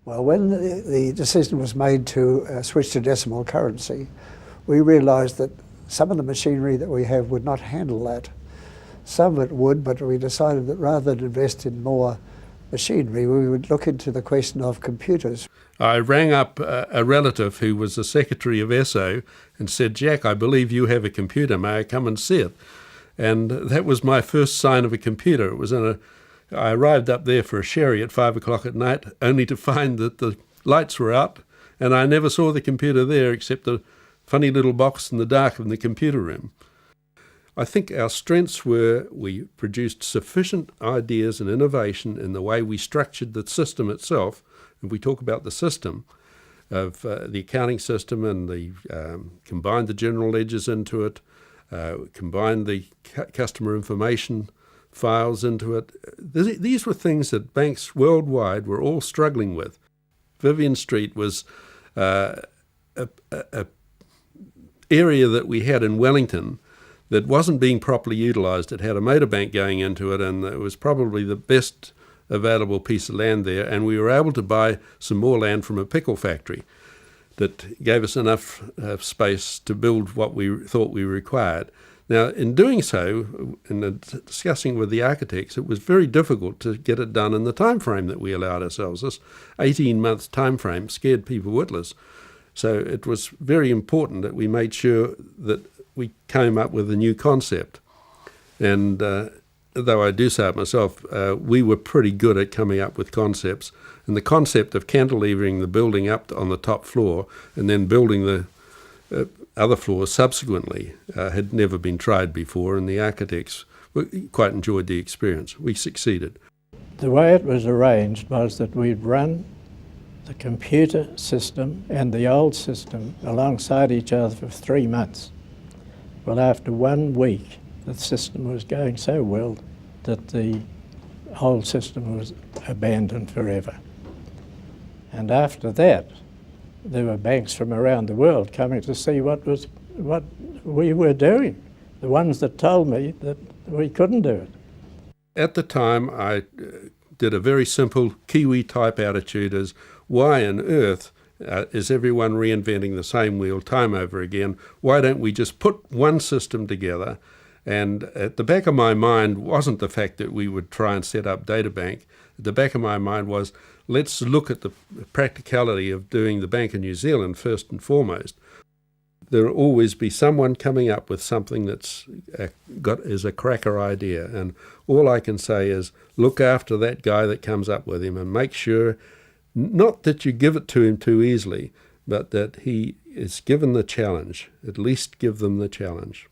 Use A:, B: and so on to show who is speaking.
A: Well, when the decision was made to switch to decimal currency, we realised that some of the machinery that we have would not handle that. Some of it would, but we decided that rather than invest in more machinery, we would look into the question of computers.
B: I rang up a relative who was the secretary of ESSO and said, "Jack, I believe you have a computer. May I come and see it?" And that was my first sign of a computer. It was I arrived up there for a sherry at 5 o'clock at night, only to find that the lights were out, and I never saw the computer there except a funny little box in the dark in the computer room. I think our strengths were we produced sufficient ideas and innovation in the way we structured the system itself. If we talk about the system of the accounting system and combined the general ledgers into it, combined the customer information files into it. These were things that banks worldwide were all struggling with. Vivian Street was a area that we had in Wellington that wasn't being properly utilised. It had a motor bank going into it, and it was probably the best available piece of land there, and we were able to buy some more land from a pickle factory that gave us enough space to build what we thought we required. Now, in doing so, in discussing with the architects, it was very difficult to get it done in the time frame that we allowed ourselves. This 18-month time frame scared people witless. So it was very important that we made sure that we came up with a new concept. And though I do say it myself, we were pretty good at coming up with concepts. And the concept of cantilevering the building up on the top floor and then building the other floors subsequently had never been tried before, and the architects quite enjoyed the experience. We succeeded.
C: The way it was arranged was that we'd run the computer system and the old system alongside each other for 3 months. Well, after 1 week, the system was going so well that the whole system was abandoned forever. And after that, there were banks from around the world coming to see what we were doing, the ones that told me that we couldn't do it.
B: At the time, I did a very simple Kiwi-type attitude as, why on earth is everyone reinventing the same wheel time over again? Why don't we just put one system together? And at the back of my mind wasn't the fact that we would try and set up DataBank. At the back of my mind was, let's look at the practicality of doing the Bank of New Zealand first and foremost. There will always be someone coming up with something that's is a cracker idea. And all I can say is look after that guy that comes up with him and make sure not that you give it to him too easily, but that he is given the challenge. At least give them the challenge.